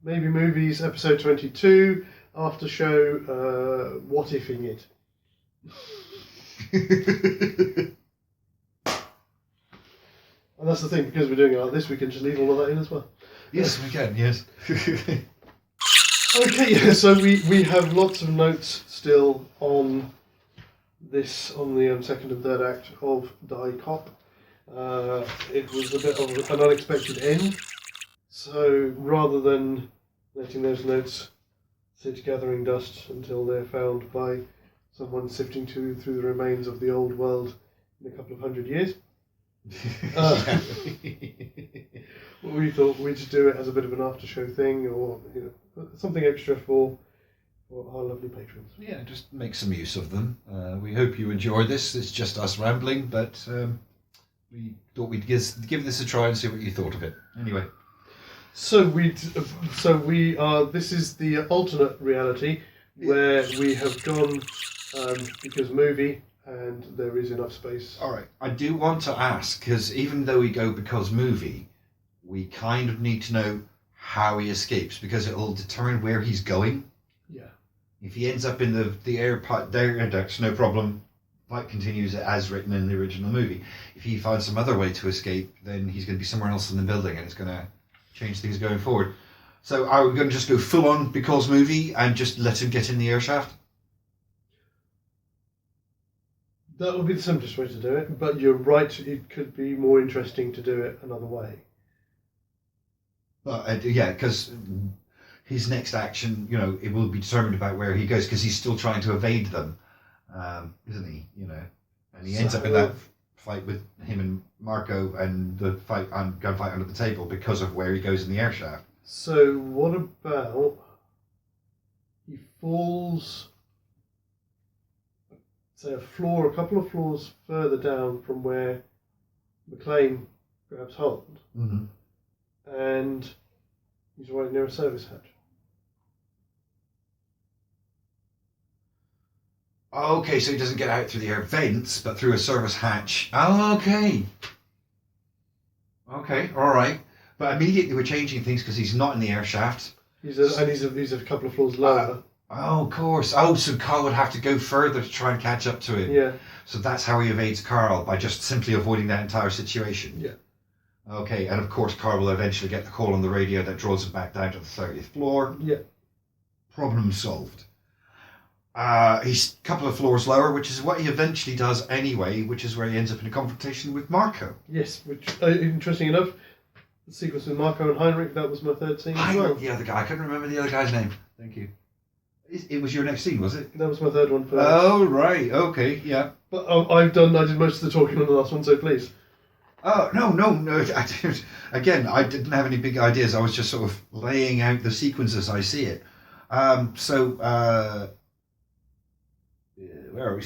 Maybe Movies, episode 22, Aftershow, what ifing it. And that's the thing, because we're doing it like this, we can just leave all of that in as well. Yes, we can, yes. Okay, yeah, so we have lots of notes still on this, on the second and third act of DieCop. It was a bit of an unexpected end, so rather than letting those notes sit gathering dust until they're found by someone sifting through the remains of the old world in a couple of 100 years, we thought we'd just do it as a bit of an after-show thing, or something extra for our lovely patrons. Yeah, just make some use of them. We hope you enjoy this. It's just us rambling, but we thought we'd give this a try and see what you thought of it. Anyway. So this is the alternate reality where we have gone because movie and there is enough space. All right. I do want to ask, because even though we go because movie, we kind of need to know how he escapes, because it will determine where he's going. Yeah. If he ends up in the air ducts, no problem. Fight continues as written in the original movie. If he finds some other way to escape, then he's going to be somewhere else in the building, and it's going to change things going forward. So are we going to just go full on because movie and just let him get in the air shaft? That would be the simplest way to do it, but you're right, it could be more interesting to do it another way. Yeah, because his next action, it will be determined about where he goes, because he's still trying to evade them, isn't he? And he ends up in that fight with him and Marco, and the gunfight under the table because of where he goes in the air shaft. So what about he falls, say, a couple of floors further down from where McClane grabs hold, and he's right near a service hatch. Okay, so he doesn't get out through the air vents, but through a service hatch. Oh, okay. Okay, all right. But immediately we're changing things because he's not in the air shaft. He's a couple of floors lower. Of course. Oh, so Karl would have to go further to try and catch up to him. Yeah. So that's how he evades Karl, by just simply avoiding that entire situation. Yeah. Okay, and of course Karl will eventually get the call on the radio that draws him back down to the 30th floor. Yeah. Problem solved. He's a couple of floors lower, which is what he eventually does anyway, which is where he ends up in a confrontation with Marco. Yes, which, interesting enough, the sequence with Marco and Heinrich, that was my third scene as well. The other guy, I couldn't remember the other guy's name. Thank you. It was your next scene, was it? That was my third one for that. Oh, right, okay, yeah. But I did most of the talking on the last one, so please. Oh, no, I didn't. Again, I didn't have any big ideas. I was just sort of laying out the sequence as I see it. Where are we?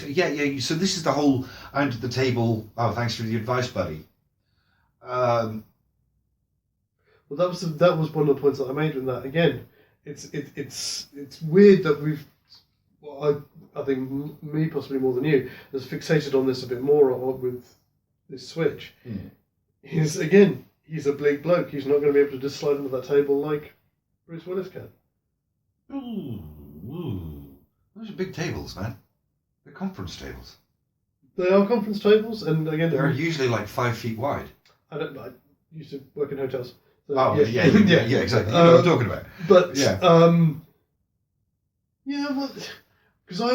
So this is the whole under the table. Oh, thanks for the advice, buddy. Well, that was one of the points that I made in that. Again, it's weird that we've. Well, I think me possibly more than you has fixated on this a bit more with this switch. He's a bleak bloke. He's not going to be able to just slide under that table like Bruce Willis can. Ooh. Those are big tables, man. They're conference tables. They are conference tables, and again, they're usually like 5 feet wide. I used to work in hotels. So yeah, exactly. You know what I'm talking about. But because I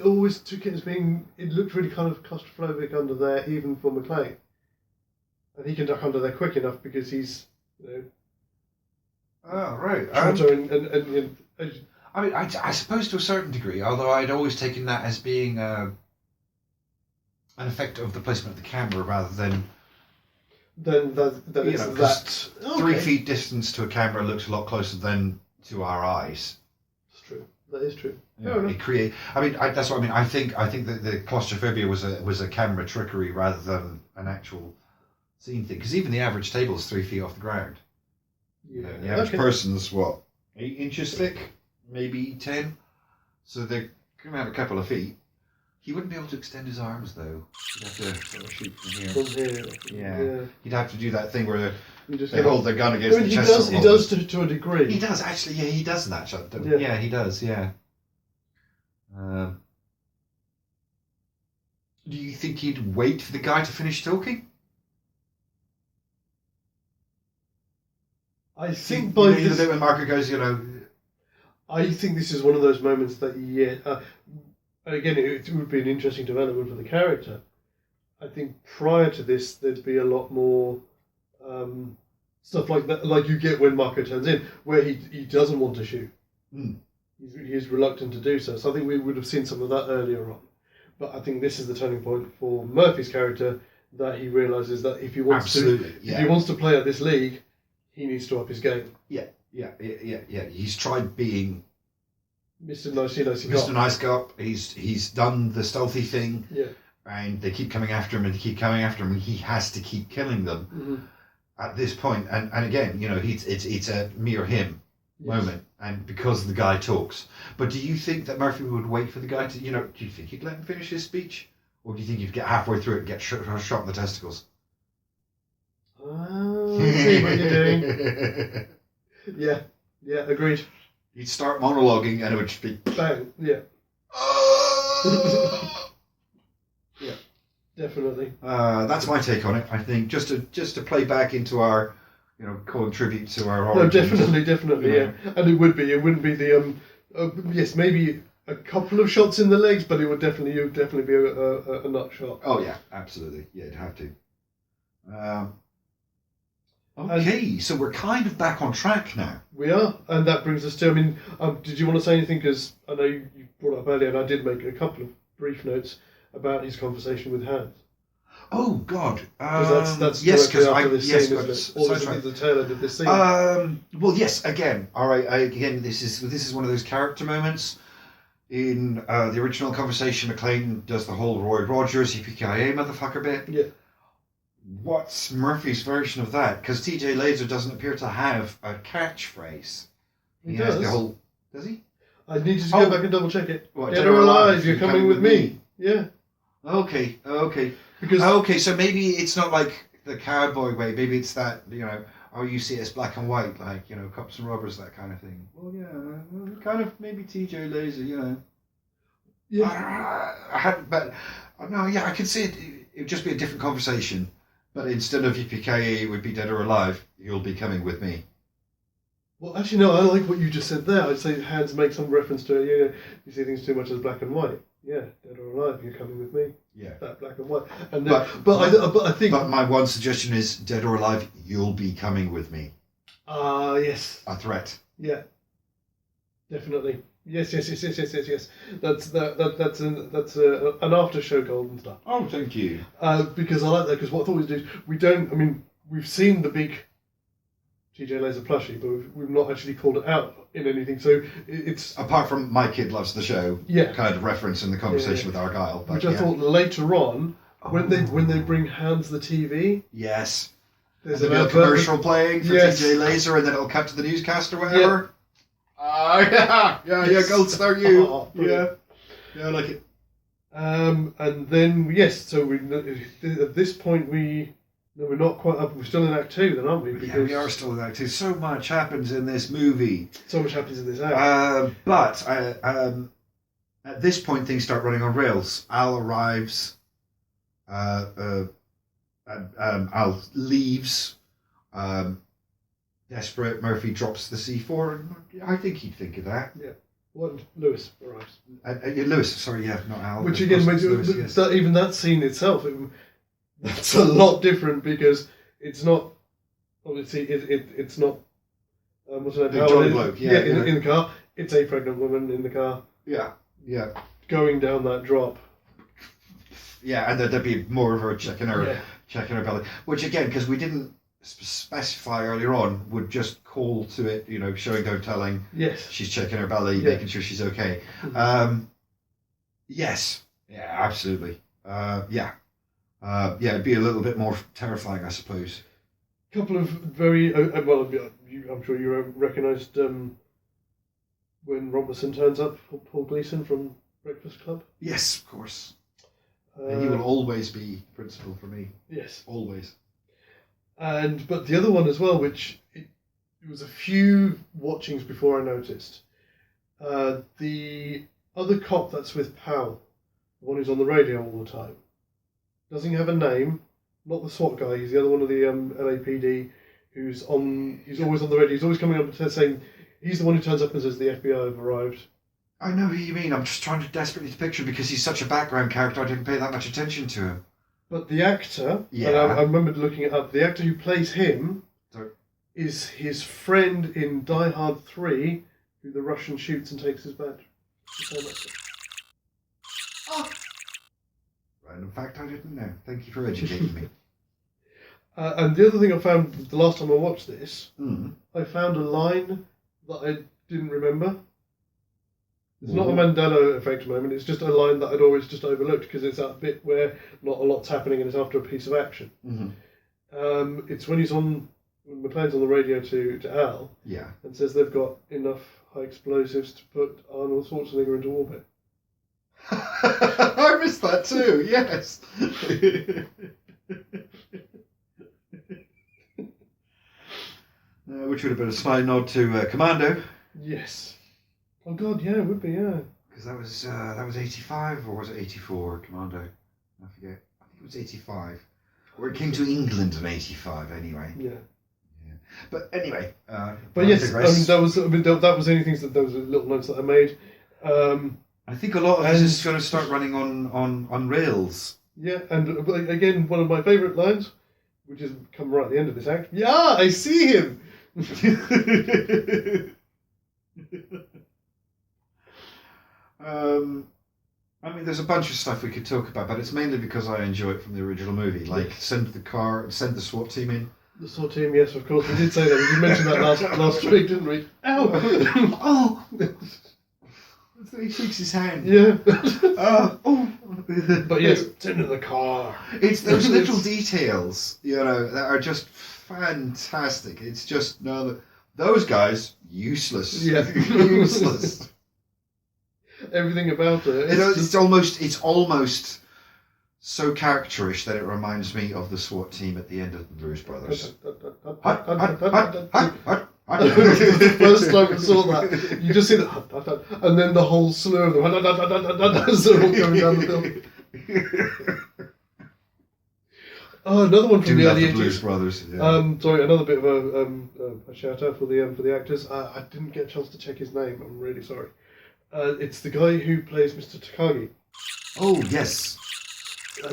always took it as being, it looked really kind of claustrophobic under there, even for McClane, and he can duck under there quick enough because he's, Oh right. I mean, I suppose to a certain degree, although I'd always taken that as being an effect of the placement of the camera rather than. Then that 3 feet distance to a camera looks a lot closer than to our eyes. It's true. That is true. That's what I mean. I think that the claustrophobia was a camera trickery rather than an actual scene thing. Because even the average table is 3 feet off the ground. Yeah. The average person's what, 8 inches thick, maybe 10. So they're going to have a couple of feet. He wouldn't be able to extend his arms though. He'd have to sort of shoot from here. From here. Yeah. He'd have to do that thing where You just they hold their gun against the chest. He does to a degree. He does actually. Yeah, he does in that shot. Yeah. Yeah, he does. Yeah. Do you think he'd wait for the guy to finish talking? I think You by know, this, the bit when Marco goes, I think this is one of those moments that again, it would be an interesting development for the character. I think prior to this, there'd be a lot more stuff like that, like you get when Marco turns in, where he doesn't want to shoot. Mm. He's reluctant to do so. So I think we would have seen some of that earlier on. But I think this is the turning point for Murphy's character, that he realises that if he wants to play at this league, he needs to up his game. Yeah. He's tried being Mr. Nicey Mr. Nice Cop. He's done the stealthy thing. Yeah. And they keep coming after him, and he has to keep killing them. Mm-hmm. At this point. And again, it's a me or him moment, and because the guy talks. But do you think that Murphy would wait for the guy to, do you think he'd let him finish his speech? Or do you think he'd get halfway through it and get shot in the testicles? I see what you're doing. Yeah, agreed. He'd start monologuing and it would just be bang, yeah. Yeah, definitely. That's my take on it. I think just to play back into our, contribute to our origins. No, definitely, yeah. And it wouldn't be the yes, maybe a couple of shots in the legs, but it would definitely be a nut shot. Oh yeah, absolutely. Yeah, it'd have to. Okay, so we're kind of back on track now. We are, and that brings us to. Did you want to say anything? Because I know you brought it up earlier, and I did make a couple of brief notes about his conversation with Hans. Oh God! That's yes, because the tail end of this scene. Well, yes. Again, all right. Again, this is one of those character moments in the original conversation. McClane does the whole Roy Rogers yippee-ki-yay motherfucker bit. Yeah. What's Murphy's version of that? Because TJ Laser doesn't appear to have a catchphrase. He does. Has the whole. Does he? I need you to go back and double check it. What, Dead or alive, you're coming with me. Yeah. Okay. Because so maybe it's not like the cowboy way. Maybe it's that, you see it as black and white, like, cops and robbers, that kind of thing. Well, yeah, kind of maybe TJ Laser, Yeah. I hadn't, but no, yeah, I could see it. It would just be a different conversation. But instead of yippee-ki-yay, it would be dead or alive. You'll be coming with me. Well, actually, no, I like what you just said there. I'd say Hans makes some reference to it. You see things too much as black and white. Yeah, dead or alive, you're coming with me. Yeah. That black and white. And then, but I think. But my one suggestion is dead or alive, you'll be coming with me. Yes. A threat. Yeah. Definitely. Yes. That's an after show golden star. Oh, thank you. Because I like that. Because what I thought we don't. We've seen the big TJ Laser plushie, but we've not actually called it out in anything. So it's apart from my kid loves the show. Yeah. Kind of reference in the conversation with Argyle. Which I thought later on, when they bring Hans the TV. Yes. There's a commercial playing for TJ Laser, and then it'll cut to the newscast or whatever. Yeah, gold star you. Yeah, I like it. And then so at this point we're not quite up. We're still in Act 2, then, aren't we? Because we are still in Act 2. So much happens in this movie. So much happens in this act. But at this point, things start running on rails. Al arrives. Al leaves. Desperate, Murphy drops the C4. I think he'd think of that. Yeah. What? Lewis arrives. Lewis, sorry, yeah, not Al. Which again, even that scene itself, that's a lot different because it's not. Obviously, it's not. What's her name? Jolly bloke. Yeah, in the car. It's a pregnant woman in the car. Yeah. Going down that drop. Yeah, and there'd be more of her checking her belly. Which again, because we didn't specify earlier on, would just call to it, showing, don't telling. Yes. She's checking her belly, making sure she's okay. Yes. Yeah, absolutely. It'd be a little bit more terrifying, I suppose. Couple of very I'm sure you recognised when Robertson turns up, Paul Gleason from Breakfast Club. Yes, of course. Uh, And he will always be principal for me. Yes. Always. But the other one as well, which it was a few watchings before I noticed. The other cop that's with Powell, the one who's on the radio all the time, doesn't have a name. Not the SWAT guy. He's the other one of the LAPD who's on. He's always on the radio. He's always coming up and saying he's the one who turns up and says the FBI have arrived. I know who you mean. I'm just trying to desperately picture because he's such a background character. I didn't pay that much attention to him. But the actor, Yeah. and I remember looking it up. The actor who plays him is his friend in Die Hard 3, who the Russian shoots and takes his badge. Oh. Random fact I didn't know. Thank you for educating me. And the other thing I found the last time I watched this, Mm. I found a line that I didn't remember. It's not a Mandela effect moment, it's just a line that I'd always just overlooked because it's that bit where not a lot's happening and it's after a piece of action. Mm-hmm. It's when when McLean's on the radio to Al and says they've got enough high explosives to put Arnold Schwarzenegger into orbit. I missed that too, yes. Which would have been a slight nod to Commando. Yes. Oh God, yeah, it would be, yeah. Because that was 85 or was it 84? Commando, I forget. I think it was 85. Or it came to England in 85 anyway. Yeah. But anyway. But yes, that was the only things that there was little notes that I made. I think a lot of this is going to start running on rails. Yeah, and again, one of my favourite lines, which has come right at the end of this act. Yeah, I see him. I mean, there's a bunch of stuff we could talk about, but it's mainly because I enjoy it from the original movie. Like, send the SWAT team in. The SWAT team, yes, of course. We did say that. We did mention that last week, didn't we? Ow! Oh! He shakes his hand. Yeah. Oh! But yes, it's into the car. It's those little details, that are just fantastic. It's just, those guys, useless. Yeah. Useless. Everything about it. It's almost so characterish that it reminds me of the SWAT team at the end of the Blues Brothers. The first time I saw that, you just see that, and then the whole slew of them as they're all going down the hill. Oh, another one from the early 80s. Blues Brothers. Yeah. Sorry, another bit of a shout out for the actors. I didn't get a chance to check his name. I'm really sorry. It's the guy who plays Mr. Takagi. Oh yes,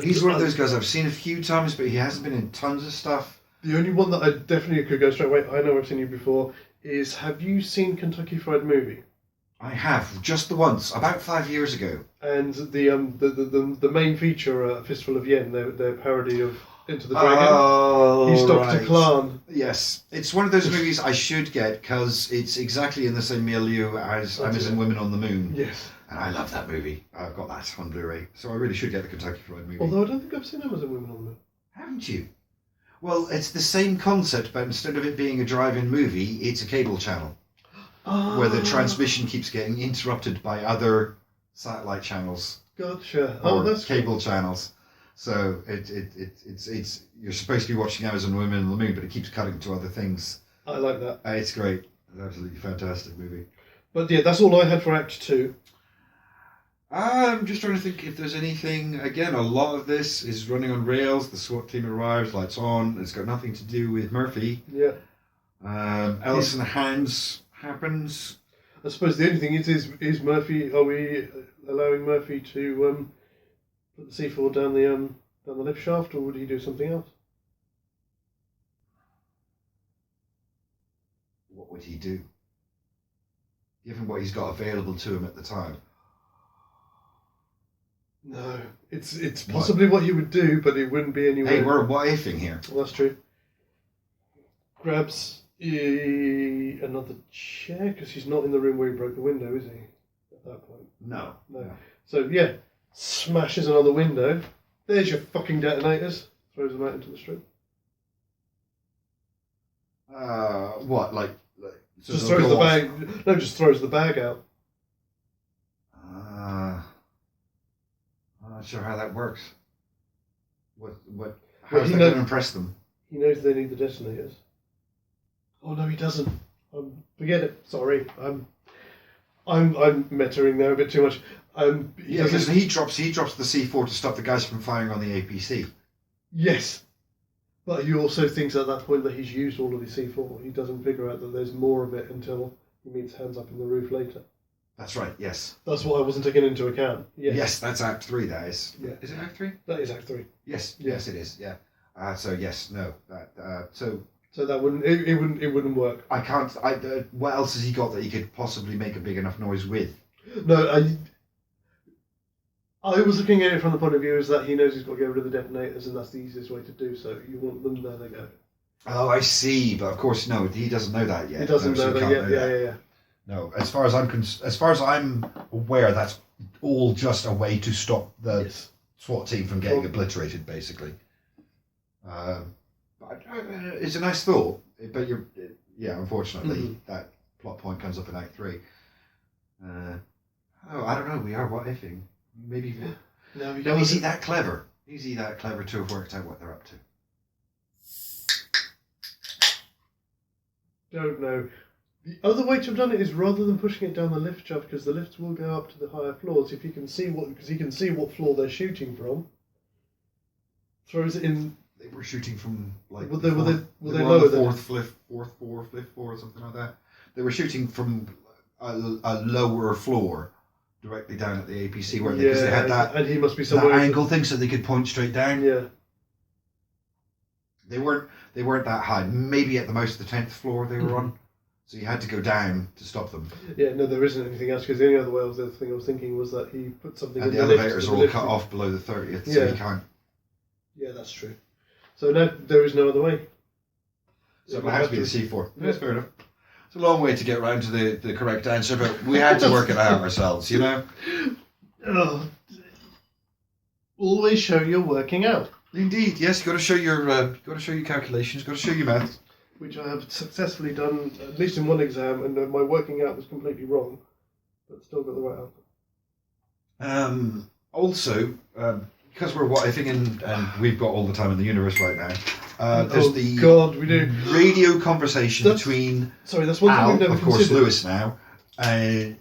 he's one of those guys I've seen a few times, but he hasn't been in tons of stuff. The only one that I definitely could go straight away, I know I've seen you before, is have you seen Kentucky Fried Movie? I have, just the once, about 5 years ago. And the main feature, Fistful of Yen, their parody of Into the Dragon. Oh, He's Dr. Klan. Yes, it's one of those movies I should get because it's exactly in the same milieu as Amazon Women on the Moon. Yes. And I love that movie. I've got that on Blu-ray, so I really should get the Kentucky Fried Movie. Although I don't think I've seen Amazon Women on the Moon. Haven't you? Well, it's the same concept, but instead of it being a drive-in movie, it's a cable channel. Where the transmission keeps getting interrupted by other satellite channels. Gotcha. Or That's cable cool. channels. So it's you're supposed to be watching Amazon Women on the Moon, but it keeps cutting to other things. I like that. It's great. It's an absolutely fantastic movie. But yeah, that's all I had for Act 2. I'm just trying to think if there's anything. Again, a lot of this is running on rails. The SWAT team arrives, lights on. It's got nothing to do with Murphy. Yeah. Alice in the Hands happens. I suppose the only thing is Murphy. Are we allowing Murphy to put the C4 down the lift shaft, or would he do something else? What would he do? Given what he's got available to him at the time. No, it's possibly what he would do, but it wouldn't be anywhere. Hey, we're what-ifing here. Well, that's true. Grabs another chair, because he's not in the room where he broke the window, is he? At that point. No. So, yeah, smashes another window. There's your fucking detonators. Throws them out into the street. What, like so just throws the bag. No, just throws the bag out. not sure how that works. How Well, is he that knows- going to impress them? He knows they need the detonators. Oh no, he doesn't. Forget it. Sorry, I'm metaing there a bit too much. Yeah, because he drops the C4 to stop the guys from firing on the APC. Yes, but he also thinks at that point that he's used all of the C4. He doesn't figure out that there's more of it until he meets Hands Up in the Roof later. That's right. Yes. That's what I wasn't taking into account. Yes, that's Act 3. That is. Yeah. Is it Act 3? That is Act 3. Yes. Yeah. Yes, it is. Yeah. So yes, no. So that wouldn't work. I can't. What else has he got that he could possibly make a big enough noise with? No, I was looking at it from the point of view is that he knows he's got to get rid of the detonators, and that's the easiest way to do so. You want them, there they go. Oh, I see. But of course, no, he doesn't know that yet. He doesn't so know he that can't yet. know that. Yeah. No, as far as I'm aware, that's all just a way to stop the Yes. SWAT team from getting obliterated, basically. It's a nice thought, but unfortunately, that plot point comes up in Act 3. I don't know. We are what ifing. Maybe. No, Is he that clever? Is he that clever to have worked out what they're up to? Don't know. The other way to have done it is rather than pushing it down the lift shaft, because the lifts will go up to the higher floors. If he can see because he can see what floor they're shooting from, throws it in. They were shooting from like Were they lower the than fifth floor, something like that. They were shooting from a lower floor, directly down at the APC, because they had that and he must be that somewhere angle thing, so they could point straight down. Yeah. They weren't that high. Maybe at the most the 10th floor they were on. So you had to go down to stop them. Yeah, no, there isn't anything else, because the only other way the thing I was thinking was that he put something And in the the elevators lift, are all cut off below the 30th, so you can't. Yeah, that's true. So no, there is no other way. So it would have to be the C4. That's fair enough. It's a long way to get round to the correct answer, but we had to work it out ourselves, you know? Oh, always show you're working out. Indeed, yes. Got to show your calculations. Got to show your maths. Which I have successfully done, at least in one exam, and my working out was completely wrong, but still got the right answer. Also, because we're what ifing and we've got all the time in the universe right now. There's we do radio conversation between that's one thing Al, we've never of course, considered. Lewis now, and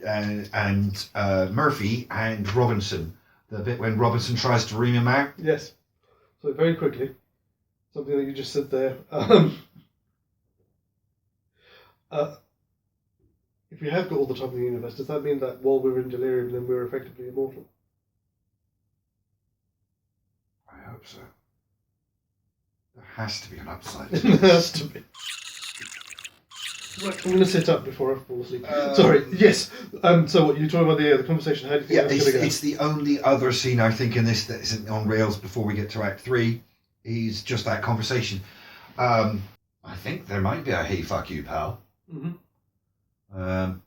Murphy and Robinson. The bit when Robinson tries to ream him out. Yes. So very quickly, something that you just said there. If we have got all the time in the universe, does that mean that while we're in delirium, then we're effectively immortal? I hope so. There has to be an upside. There has to be. Right, I'm going to sit up before I fall asleep. Sorry. Yes. So what you're talking about the conversation? How do you think that's going to go? It's the only other scene I think in this that isn't on rails before we get to Act 3. Is just that conversation. I think there might be a "Hey, fuck you, pal." Mm-hmm.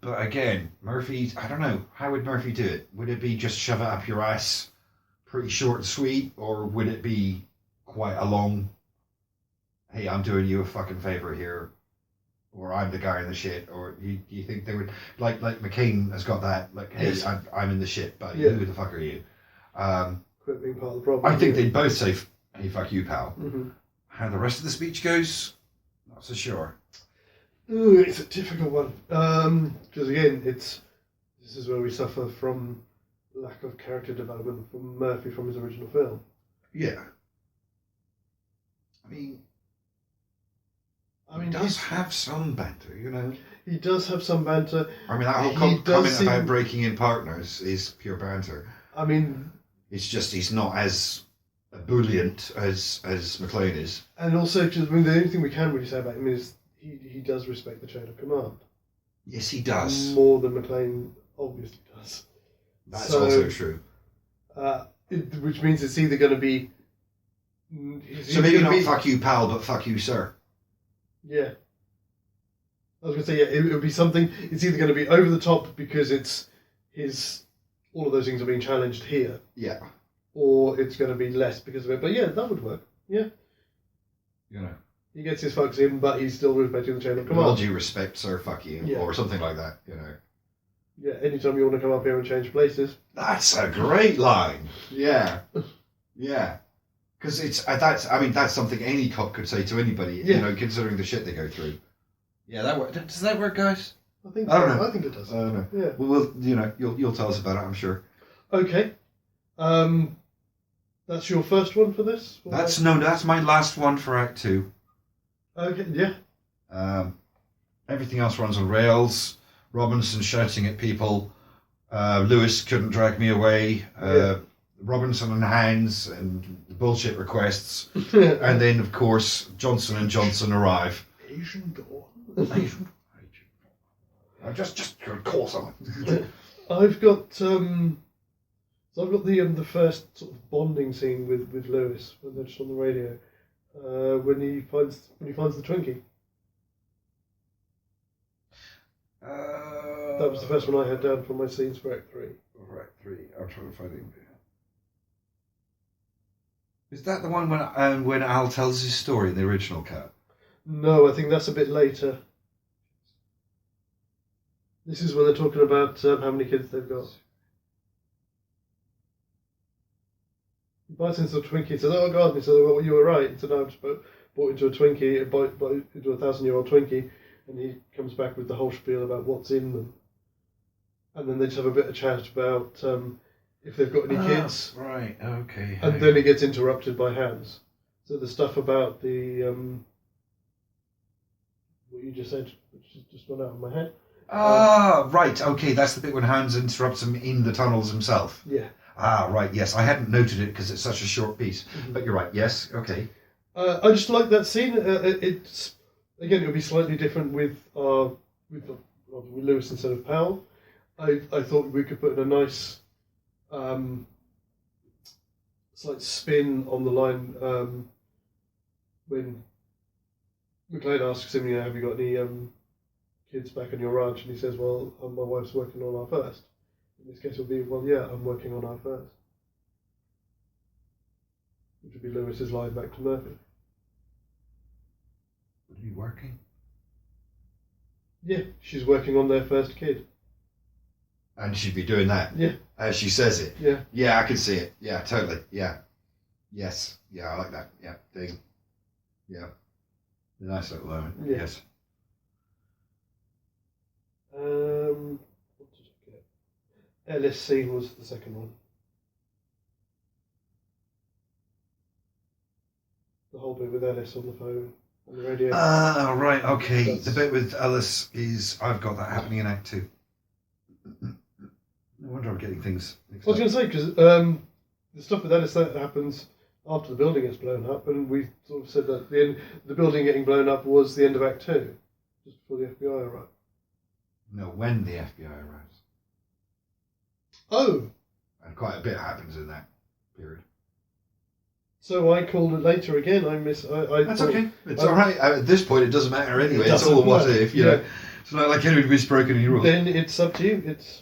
But again, Murphy, I don't know. How would Murphy do it? Would it be just shove it up your ass, pretty short and sweet, or would it be quite a long, "Hey, I'm doing you a fucking favour here," or "I'm the guy in the shit," or you think they would like McCain has got that like, "Hey, yes. I'm in the shit, but Yeah. who the fuck are you?" Quit being part of the problem. I think they'd both say, "Hey, fuck you, pal." Mm-hmm. How the rest of the speech goes, not so sure. Ooh, it's a difficult one. Because again, this is where we suffer from lack of character development from Murphy from his original film. Yeah. I mean, he does have some banter, you know. He does have some banter. I mean, that whole comment about breaking in partners is pure banter. I mean, it's just he's not as ebullient as McLean is. And also, because I mean, the only thing we can really say about him is he does respect the chain of command. Yes, he does. More than McLean obviously does. That's also true. Which means it's either going to be... So maybe not "fuck you, pal," but "fuck you, sir." Yeah. I was going to say, yeah, it would be something... It's either going to be over the top because it's all of those things are being challenged here. Yeah. Or it's going to be less because of it. But yeah, that would work. Yeah. You know. He gets his fucks in, but he's still respecting the chain of With command. all due respect, sir, fuck you. Yeah. Or something like that, you know. Yeah, anytime you want to come up here and change places. That's a great line. Yeah. Yeah. Because that's something any cop could say to anybody, considering the shit they go through. Yeah, does that work, guys? I think I don't know. I think it does. I don't know. Yeah. Well, you'll tell us about it, I'm sure. Okay. That's your first one for this? That's my last one for Act 2. Okay, yeah. Everything else runs on rails. Robinson shouting at people. Lewis couldn't drag me away. Robinson and Hands and the bullshit requests. And then, of course, Johnson and Johnson arrive. Asian door. I just call someone. I've got the first sort of bonding scene with Lewis when they're just on the radio. When he finds the Twinkie. That was the first one I had down for my scenes for Act 3. For Act 3, I'm trying to find it. Is that the one when Al tells his story in the original cut? No, I think that's a bit later. This is when they're talking about how many kids they've got. He bites into a Twinkie and says, "Oh God," he says, "Well, you were right." He said, "No, I just bought into a Twinkie, bite into a 1,000-year-old Twinkie," and he comes back with the whole spiel about what's in them. And then they just have a bit of chat about if they've got any kids. Right, okay. And then it gets interrupted by Hans. So the stuff about the what you just said, which just went out of my head. Right, okay, that's the bit when Hans interrupts him in the tunnels himself. Yeah. Right, yes, I hadn't noted it because it's such a short piece. Mm-hmm. But you're right, yes, okay. I just like that scene. It's again, it'll be slightly different with Lewis instead of Powell. I thought we could put in a nice slight spin on the line when McLean asks him, "Have you got any kids back on your ranch?" And he says, "Well, my wife's working on our first." In this case, it'll be, "Well, yeah, I'm working on our first." Which would be Lewis's line back to Murphy. Would he be working? Yeah, she's working on their first kid. And she'd be doing that. Yeah. As she says it. Yeah. Yeah, I can see it. Yeah, totally. Yeah. Yes. Yeah, I like that. Yeah. Thing. Yeah. A nice little moment. Yeah. Yes. What did I get? Ellis scene was the second one. The whole bit with Ellis on the phone, on the radio. Right, okay. The bit with Ellis is, I've got that happening in Act 2. No wonder I'm getting things mixed I was up. going to say, because the stuff with Ellis that happens after the building gets blown up, and we sort of said that the building getting blown up was the end of Act 2, just before the FBI arrived. No, when the FBI arrives. Oh! And quite a bit happens in that period. So I called it later again. That's okay. It's all right. At this point, it doesn't matter anyway. It's all a what if, you know. It's not like anybody's broken any rules. Then it's up to you. It's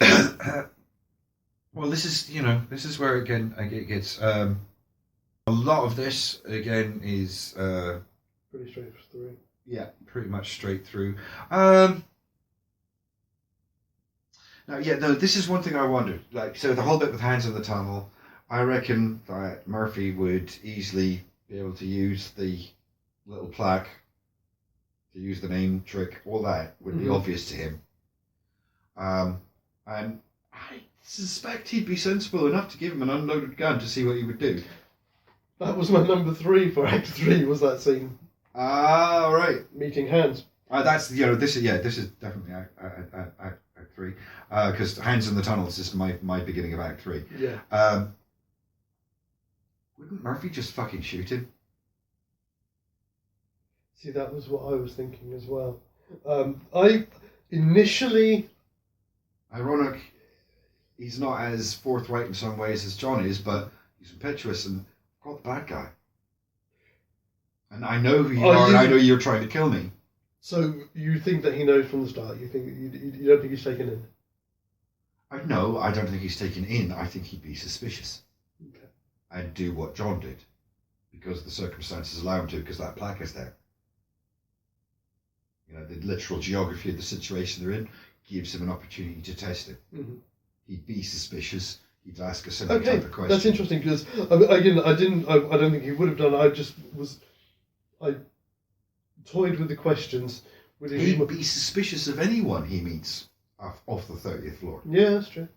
well, this is where again it gets a lot of this again is pretty straight through. Yeah, pretty much straight through. Now, this is one thing I wondered. Like, so the whole bit with Hands in the Tunnel, I reckon that Murphy would easily be able to use the little plaque, to use the name trick, all that would be obvious to him. And I suspect he'd be sensible enough to give him an unloaded gun to see what he would do. That was my number 3 for Act 3, was that scene. Ah, right. Meeting Hands. This is definitely Act 3. Because Hands in the Tunnels is my beginning of Act 3. Yeah. Wouldn't Murphy just fucking shoot him? See, that was what I was thinking as well. I initially... Ironic, he's not as forthright in some ways as John is, but he's impetuous and got the bad guy. And I know who you are, and I know you're trying to kill me. So you think that he knows from the start? You think you don't think he's taken in? No, I don't think he's taken in. I think he'd be suspicious. Okay. And do what John did. Because the circumstances allow him to, because that plaque is there. You know, the literal geography of the situation they're in gives him an opportunity to test it. Mm-hmm. He'd be suspicious. he'd ask a similar type of question. That's interesting because again, I don't think he would have done. I toyed with the questions. He'd be suspicious of anyone he meets off the 30th floor. Yeah, that's true.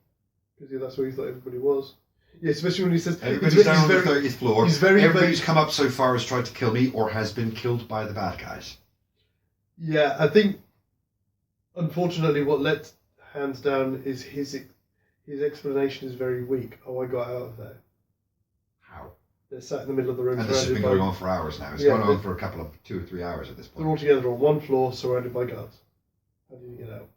Because that's where he thought everybody was. Yeah, especially when he says everybody's down on the 30th floor. Everybody who's vague. come up so far has tried to kill me or has been killed by the bad guys. Yeah, I think unfortunately what lets hands down is his explanation is very weak. Oh, I got out of there. How? They're sat in the middle of the room. And this has been going on for hours now. It's gone on for a couple of 2 or 3 hours at this point. They're all together on one floor, surrounded by guards. How do you get out?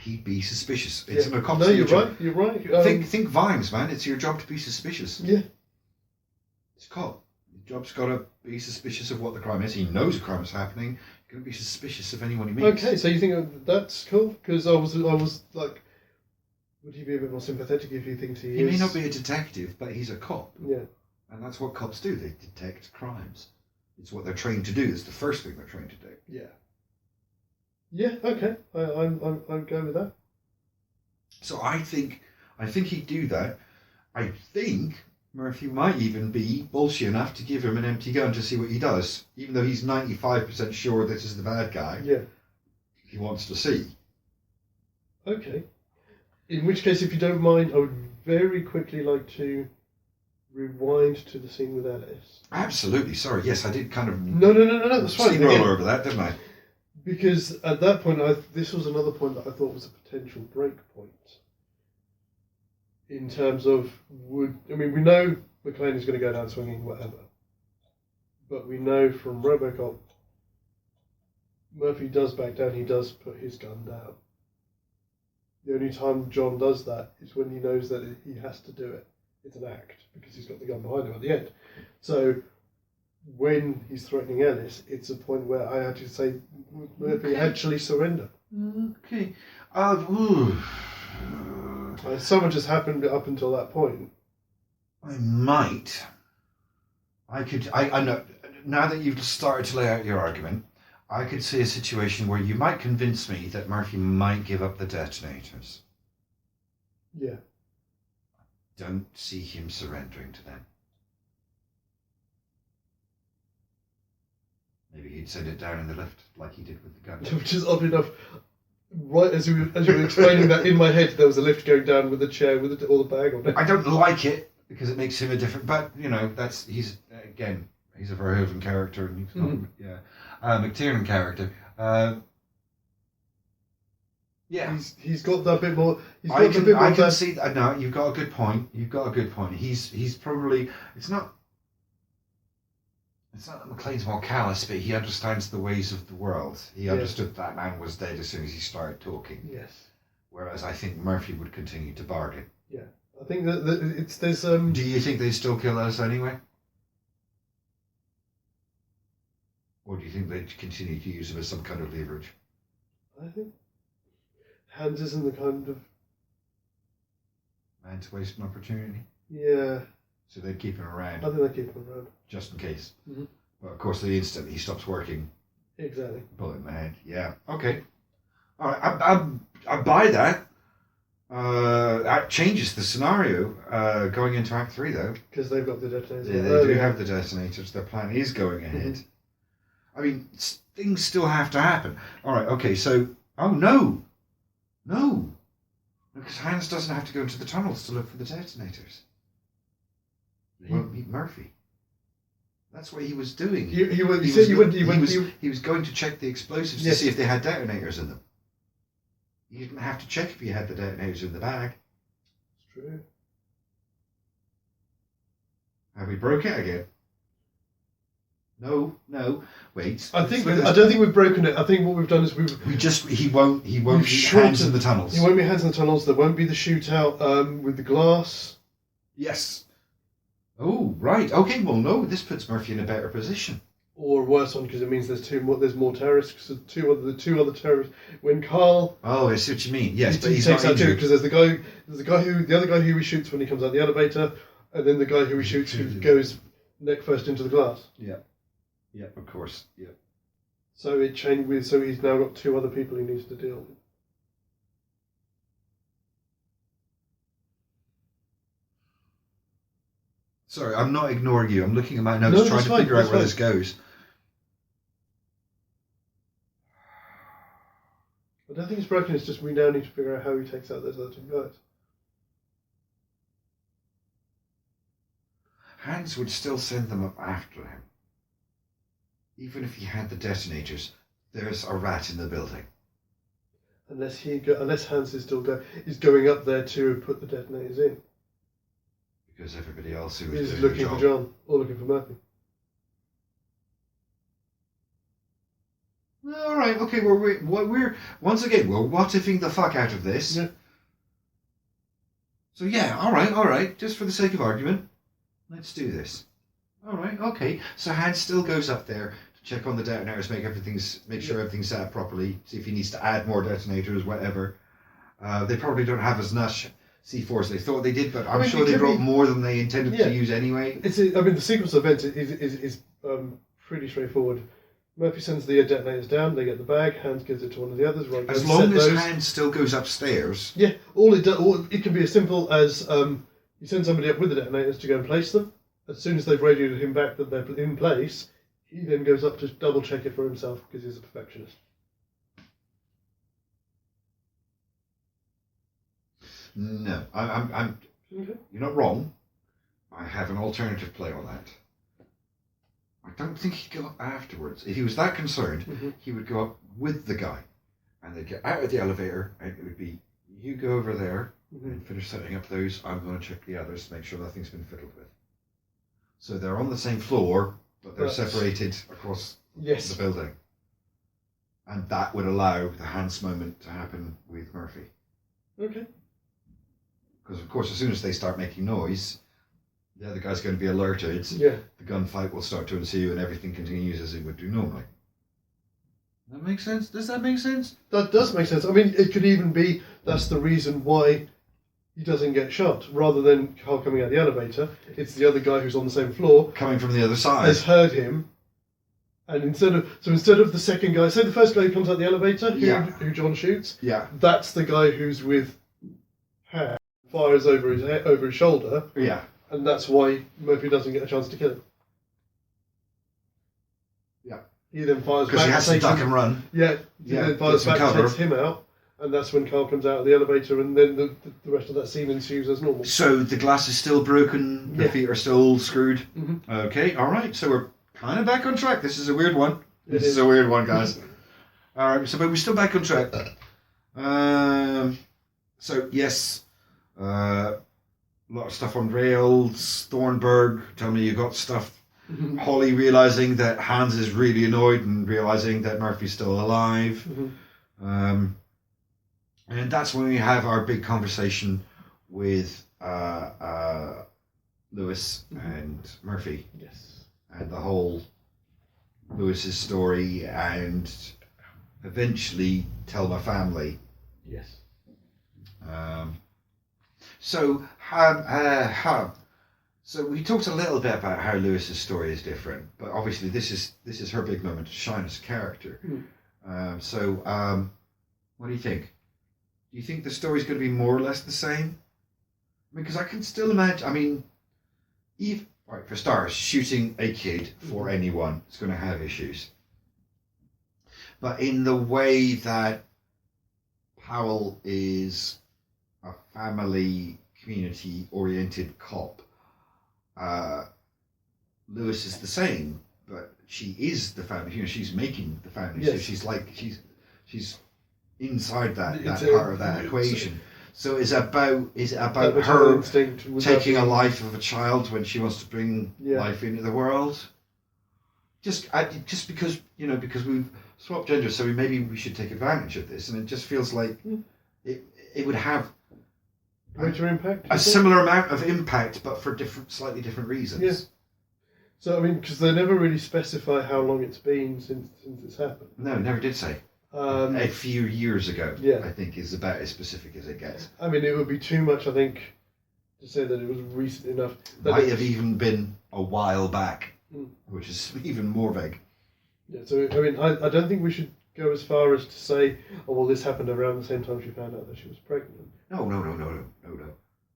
He'd be suspicious. It's an No, you're right. You're right. Think Vimes, man. It's your job to be suspicious. Yeah. It's a cop. Your job's got to be suspicious of what the crime is. He knows a crime is happening. He's going to be suspicious of anyone he meets. Okay, so you think that's cool? Because I was like, would he be a bit more sympathetic if he thinks he is? He may not be a detective, but he's a cop. Yeah. And that's what cops do. They detect crimes. It's what they're trained to do. It's the first thing they're trained to do. Yeah. Yeah. Okay. I'm going with that. So I think he'd do that. I think Murphy might even be bullshit enough to give him an empty gun to see what he does, even though he's 95% sure this is the bad guy. Yeah. He wants to see. Okay. In which case, if you don't mind, I would very quickly like to rewind to the scene with Alice. Absolutely. Sorry. Yes, I did kind of. No. That's fine. Steamroller over that, didn't I? Because at that point, this was another point that I thought was a potential break point. In terms of we know McClane is going to go down swinging, whatever. But we know from RoboCop, Murphy does back down. He does put his gun down. The only time John does that is when he knows that he has to do it. It's an act because he's got the gun behind him at the end. So when he's threatening Ellis, it's a point where I had to say, Murphy, actually surrender. Okay. So much has happened up until that point. I know. Now that you've started to lay out your argument, I could see a situation where you might convince me that Murphy might give up the detonators. Yeah. Don't see him surrendering to them. Maybe he'd send it down in the lift like he did with the gun. Which is odd enough. Right as you were explaining that, in my head there was a lift going down with a chair with all the bag on it. I don't like it because it makes him a different. But he's a Verhoeven character and he's not. Yeah, McTiernan character. Yeah, he's got that bit more. I can see that. No, you've got a good point. He's probably. It's not that McClane's more callous, but he understands the ways of the world. He understood that man was dead as soon as he started talking. Yes. Whereas I think Murphy would continue to bargain. Yeah, I think that there's. Do you think they'd still kill us anyway? Or do you think they'd continue to use him as some kind of leverage? I think Hans isn't the kind of man to waste an opportunity. Yeah. So they'd keep him around. I think they keep him around. Just in case. Mm-hmm. But of course, the instant he stops working. Exactly. Bullet in the head. Yeah. Okay. All right. I buy that. That changes the scenario going into Act 3, though. Because they've got the detonators. They do have the detonators. Their plan is going ahead. Mm-hmm. I mean, things still have to happen. All right. Okay. So, no. Because Hans doesn't have to go into the tunnels to look for the detonators. He won't meet Murphy. That's what he was doing. He was going to check the explosives to see if they had detonators in them. He didn't have to check if he had the detonators in the bag. It's true. Have we broke it again? No. Wait. I don't think we've broken it. I think what we've done is he won't meet Hans in the tunnels. He won't be Hans in the tunnels. There won't be the shootout with the glass. Yes. Oh, right. Okay, well, no, this puts Murphy in a better position. Or worse one, because it means there's more terrorists. Because the two other terrorists. When Karl. Oh, I see what you mean. Yes, but he he's takes not out injured. because there's the other guy who he shoots when he comes out the elevator, and then the guy who he shoots who goes neck first into the glass. Yeah. Yeah, of course. Yeah. So it changed with. So he's now got two other people he needs to deal with. Sorry, I'm not ignoring you. I'm looking at my notes, No, trying that's to fine, figure out that's where fine. this goes. I don't think it's broken, it's just we now need to figure out how he takes out those other two guys. Hans would still send them up after him. Even if he had the detonators, there's a rat in the building. Unless Hans is going up there to put the detonators in. Because everybody else who was He's doing looking the for job. John, or looking for Murphy. All right, okay. We're once again we're what-ifing the fuck out of this. Yeah. So yeah, all right. Just for the sake of argument, let's do this. All right, okay. So Hans still goes up there to check on the detonators, make sure everything's set up properly, see if he needs to add more detonators, whatever. They probably don't have as much C4 as they thought they did, but I'm sure they brought more than they intended to use anyway. The sequence of events is pretty straightforward. Murphy sends the detonators down, they get the bag, Hans gives it to one of the others. Right, as long as Hans still goes upstairs. Yeah, it can be as simple as you send somebody up with the detonators to go and place them. As soon as they've radioed him back that they're in place, he then goes up to double check it for himself because he's a perfectionist. No, I'm. Okay. You're not wrong. I have an alternative play on that. I don't think he'd go up afterwards. If he was that concerned, he would go up with the guy, and they'd get out of the elevator, and it would be, you go over there and finish setting up those. I'm going to check the others to make sure nothing's been fiddled with. So they're on the same floor, but they're separated across the building. And that would allow the Hans moment to happen with Murphy. Okay. Because, of course, as soon as they start making noise, the other guy's going to be alerted. Yeah. The gunfight will start to ensue and everything continues as it would do normally. That makes sense? Does that make sense? That does make sense. I mean, it could even be that's the reason why he doesn't get shot. Rather than Karl coming out the elevator, it's the other guy who's on the same floor. Coming from the other side. Has heard him. And instead of the second guy, say the first guy who comes out the elevator, who John shoots, that's the guy who's with Hans, fires over his shoulder. Yeah. And that's why Murphy doesn't get a chance to kill him. Yeah. He then fires back. Because he has to duck and run. Yeah. He then fires back and takes him out. And that's when Karl comes out of the elevator, and then the rest of that scene ensues as normal. So the glass is still broken, the feet are still screwed. Mm-hmm. Okay, all right. So we're kind of back on track. This is a weird one. This is a weird one, guys. All right, but we're still back on track. So, yes, a lot of stuff on rails. Thornburg, tell me you got stuff. Holly realising that Hans is really annoyed and realising that Murphy's still alive. And that's when we have our big conversation with Lewis and Murphy. Yes. And the whole Lewis's story and eventually tell my family. Yes. So we talked a little bit about how Lewis's story is different, but obviously this is her big moment to shine as a character. What do you think? Do you think the story's going to be more or less the same? I mean, because I can still imagine. I mean, for starters, shooting a kid for anyone is going to have issues. But in the way that Powell is a family, community-oriented cop, Lewis is the same, but she is the family. You know, she's making the family, so she's inside that part of that equation. So is it about her taking a life of a child when she wants to bring life into the world? Just because because we've swapped genders, so maybe we should take advantage of this, and it just feels like it would have greater impact. A similar amount of impact, but for slightly different reasons. Yeah. So I mean, because they never really specify how long it's been since it's happened. No, never did say. A few years ago, I think, is about as specific as it gets. I mean, it would be too much, I think, to say that it was recent enough. Might have even been a while back, which is even more vague. Yeah, so I mean, I don't think we should go as far as to say, oh, well, this happened around the same time she found out that she was pregnant. No.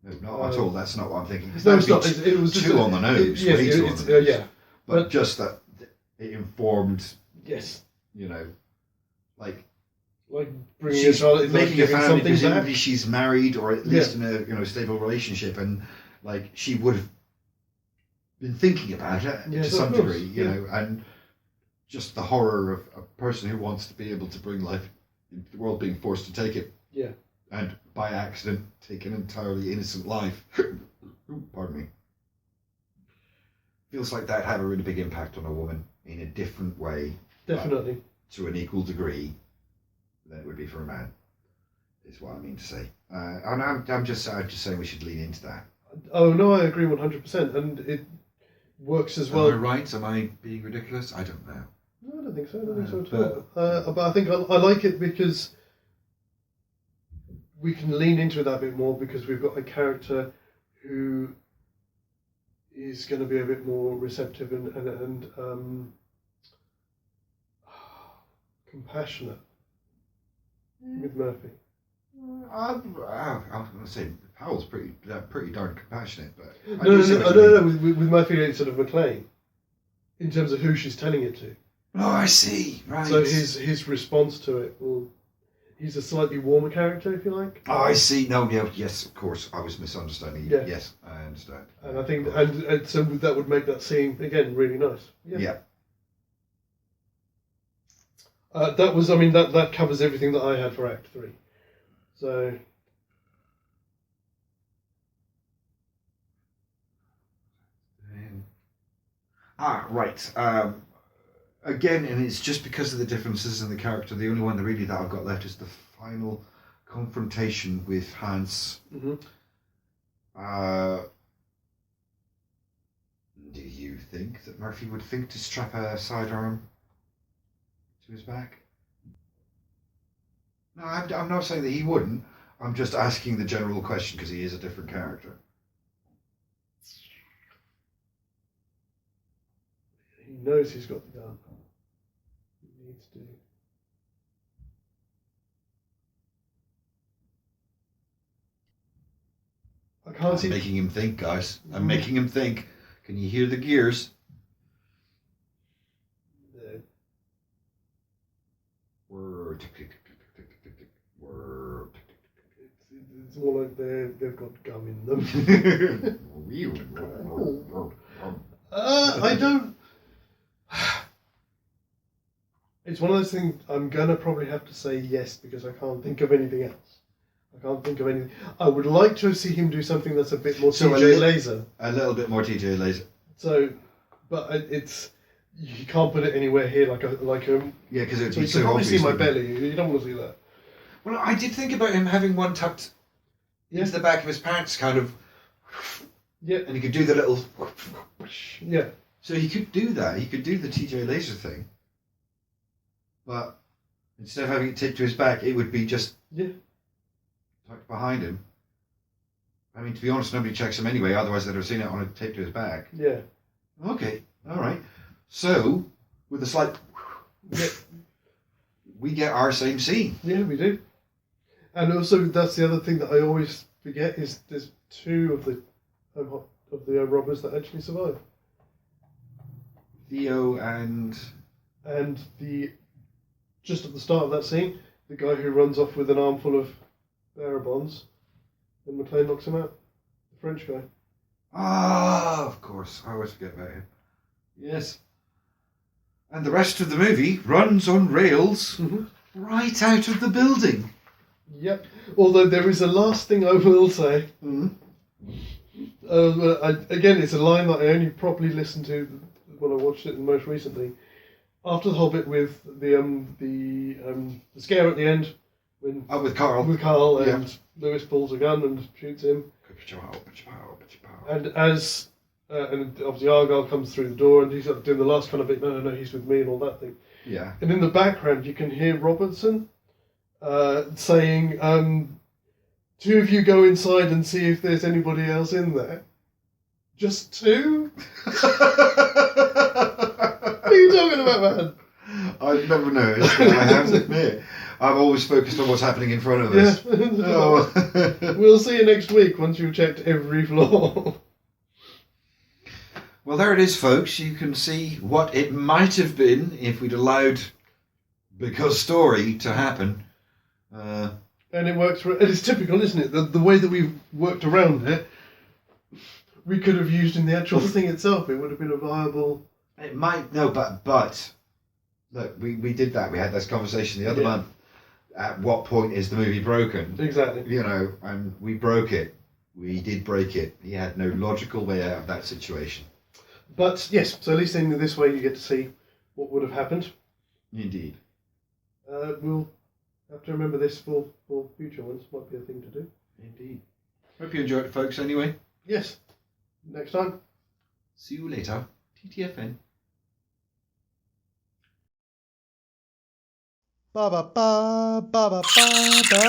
No, not at all. That's not what I'm thinking. No, it's not. It was just too on the nose. Yes, Way too on the nose. yeah. But just that it informed. Yes. You know, like bringing she's a child, making a family. something Presumably, back. she's married or at least in a stable relationship, and like she would have been thinking about it to some degree. You know, and just the horror of a person who wants to be able to bring life into the world being forced to take it. Yeah. And by accident take an entirely innocent life. Pardon me. Feels like that had a really big impact on a woman in a different way. Definitely. To an equal degree than it would be for a man, is what I mean to say. And I'm just saying we should lean into that. Oh no, I agree 100%, and it works as well. Am I right? Am I being ridiculous? I don't know. No, I don't think so. I don't think so at all. But I think I like it because we can lean into it that bit more because we've got a character who is going to be a bit more receptive and compassionate with Murphy. I'm going to say Powell's pretty darn compassionate, but No. With Murphy, it's sort of McLean in terms of who she's telling it to. Oh, I see. Right. So his response to it will. He's a slightly warmer character, if you like. Oh, I see. No, yeah, yes, of course. I was misunderstanding you. Yeah. Yes, I understand. And I think, and so that would make that scene again really nice. Yeah. That covers everything that I had for Act 3. So. Right. Again, and it's just because of the differences in the character. The only one that I've got left is the final confrontation with Hans. Mm-hmm. Do you think that Murphy would think to strap a sidearm to his back? No, I'm not saying that he wouldn't. I'm just asking the general question because he is a different character. He knows he's got the gun. He needs to. I can't see. I'm making him think, guys. I'm making him think. Can you hear the gears? Yeah. Whir, tick, tick, tick, tick, tick, tick, tick, tick, whir, tick, tick, tick, tick. It's more like they've got gum in them. I don't. It's one of those things. I'm gonna probably have to say yes because I can't think of anything else. I can't think of anything. I would like to see him do something that's a bit more TJ Laser. A little bit more TJ Laser. So, but it's you can't put it anywhere here like a. Yeah, because it would so be you so can probably obvious. see my belly. You don't want to see that. Well, I did think about him having one tucked into the back of his pants, kind of. Yeah. And he could do the little. Yeah. So he could do that. He could do the TJ Laser thing. But instead of having it taped to his back, it would be just tucked behind him. I mean, to be honest, nobody checks him anyway. Otherwise, they'd have seen it on a tape to his back. Yeah. Okay. All right. So, with a slight, we get our same scene. Yeah, we do. And also, that's the other thing that I always forget is there's two of the robbers that actually survive. Theo and the just at the start of that scene, the guy who runs off with an armful of bearer bonds, and McLean knocks him out. The French guy. Ah, of course. I always forget about him. Yes. And the rest of the movie runs on rails right out of the building. Yep. Although there is a last thing I will say. Again, it's a line that I only properly listened to when I watched it most recently. After the whole bit with the scare at the end, with Karl. With Karl and Lewis pulls a gun and shoots him. And as and obviously Argyle comes through the door and he's doing the last kind of bit. No, he's with me and all that thing. Yeah. And in the background, you can hear Robertson saying, "Two of you go inside and see if there's anybody else in there." Just two? What are you talking about, man? I've never noticed. I have to admit. I'm always focused on what's happening in front of us. Yeah. We'll see you next week once you've checked every floor. Well, there it is, folks. You can see what it might have been if we'd allowed Because Story to happen. And it works. It's typical, isn't it? The way that we've worked around it, we could have used in the actual thing itself. It would have been a viable. It might but look, we did that. We had this conversation the other month. At what point is the movie broken? Exactly. You know, and we broke it. We did break it. He had no logical way out of that situation. But yes, so at least in this way you get to see what would have happened. Indeed. We'll have to remember this for future ones. Might be a thing to do. Indeed. Hope you enjoyed it, folks, anyway. Yes. Next time. See you later. TTFN. Ba ba ba ba ba ba ba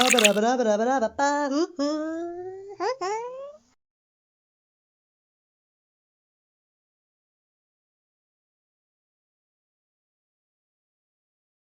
ba ba ba ba ba ba ba.